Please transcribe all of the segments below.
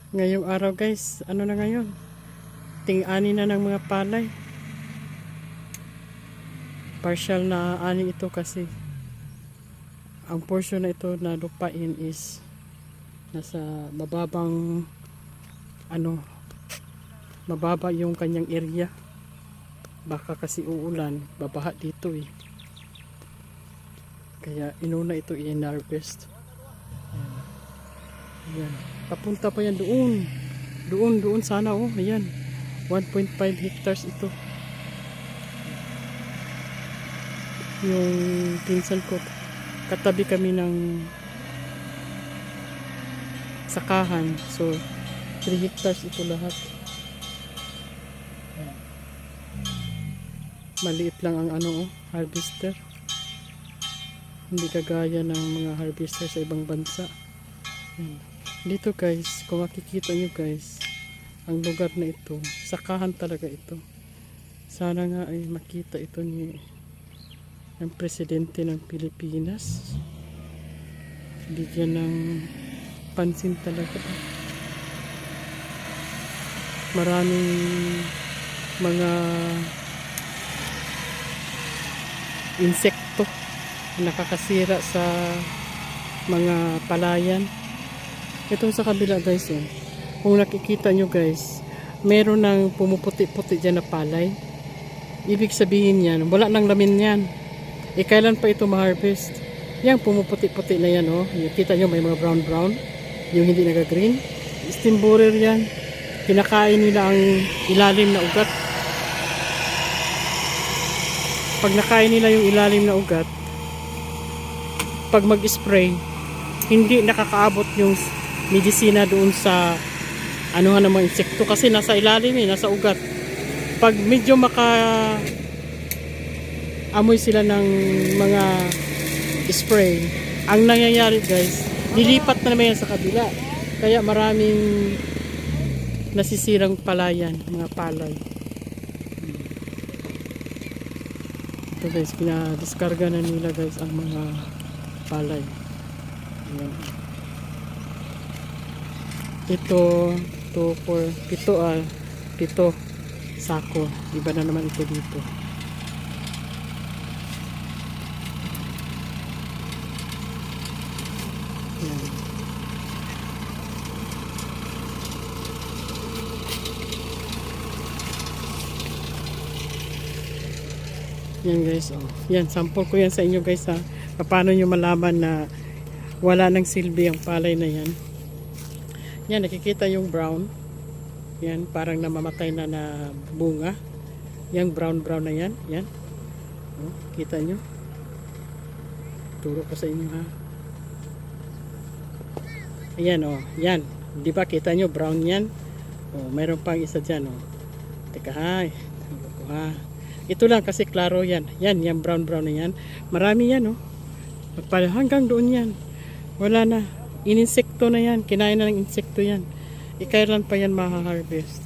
Ngayong araw guys, ano na ngayon? Ting-ani na ng mga palay. Partial na ani ito kasi ang portion na ito na lupain is nasa mababang mababa yung kanyang area. Baka kasi uulan, babaha dito eh. Kaya inuna ito i-harvest. Ayan. Papunta pa yan doon. Doon sana oh. Ayan. 1.5 hectares ito. Yung pinsan ko, katabi kami ng sakahan. So, 3 hectares ito lahat. Maliit lang ang harvester. Hindi kagaya ng mga harvester sa ibang bansa. Dito guys, kung makikita nyo guys, ang lugar na ito, sakahan talaga ito. Sana nga ay makita ito ng presidente ng Pilipinas. Bigyan ng pansin talaga. Maraming mga insekto nakakasira sa mga palayan. Itong sa kabila guys kung nakikita nyo guys, meron ng pumuputi-puti dyan na palay. Ibig sabihin yan, wala nang lamin yan. Kailan pa ito ma-harvest? Yan, pumuputi-puti na yan Kita nyo may mga brown-brown, yung hindi naga-green. Steam borer yan. Kinakain nila ang ilalim na ugat. Pag nakain nila yung ilalim na ugat, pag mag-spray, hindi nakakaabot yung medisina doon sa mga insekto kasi nasa ilalim nasa ugat. Pag medyo amoy sila ng mga spray, ang nangyayari guys, nilipat na naman yan sa kabila. Kaya maraming nasisirang palayan, mga palay. Ito guys, pinadiskarga na nila guys ang mga palay. Ayan. Ito 7 sako. Iba na naman ito dito. Ayan. Yan guys, yan, sample ko yan sa inyo guys paano nyo malaman na wala nang silbi ang palay na yan. Yan, nakikita yung brown. Yan, parang namamatay na bunga. Yang brown na yan. Yan. Kita nyo. Turo ko sa inyo Ayan yan. Di ba kita nyo brown yan? Mayroon pang isa dyan Teka Ito lang kasi klaro yan. Yan, yung brown na yan. Marami yan hanggang doon yan. Wala na. Ininsekto na yan. Kinain na ng insekto yan. Kailan pa yan maha-harvest?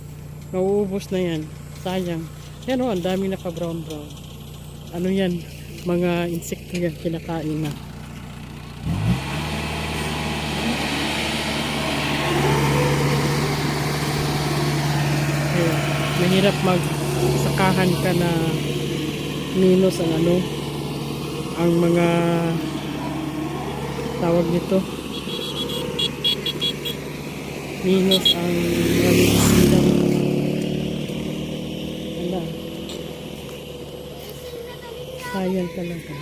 Nauubos na yan. Sayang. Yan ang dami na pa brown. Ano yan? Mga insekto yan. Kinakain na. Ayan. Mahirap magsakahan ka na minus ang mga tawag nito. Minus ang medisina. Sayang talaga.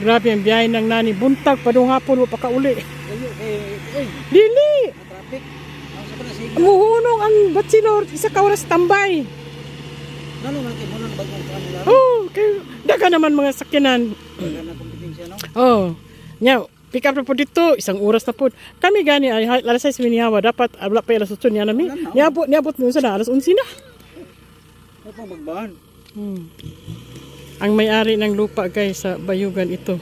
Grabe ang biyahe ng nani. Buntag pa doon hapon pa kauli. Dili! Muhunong ang bachelor. Isa ka oras tambay. Daga naman mga sakyanan. Nya, pick up na po dito. Isang oras na po. Kami gani ay alas 6 minihawa. Dapat wala pa alas 8 niya namin. Niabot mo sa alas 11 na. Ano pang magbahan? Ang may-ari ng lupa guys sa Bayugan ito.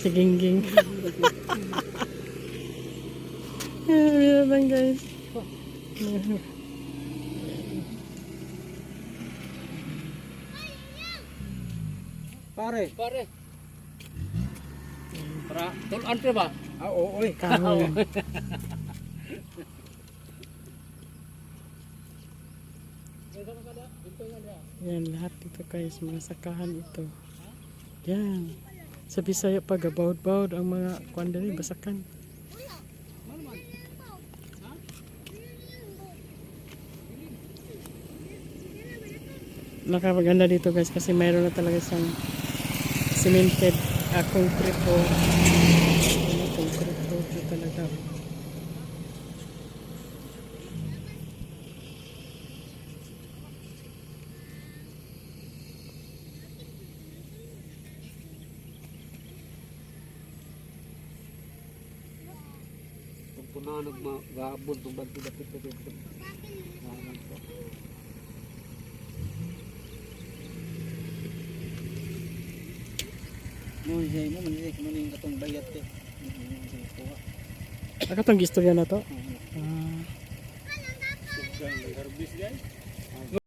Si Gingging. Ayan lang guys. Pare. Para tulan pa ba? Ah, oo, oy. Kahoy. Yan lahat dito guys, mga sakahan ito. Yan. Sa Bisaya pag bawd-bawd ang mga kuan diri basakan. Nakapaganda dito guys kasi mayroon na talaga siyang cemented concrete o concrete road na talaga. Kung punanog magabon tong banti-dapit ko dito. Mo siya mo man katong bayat te. Akatong gistorya na to.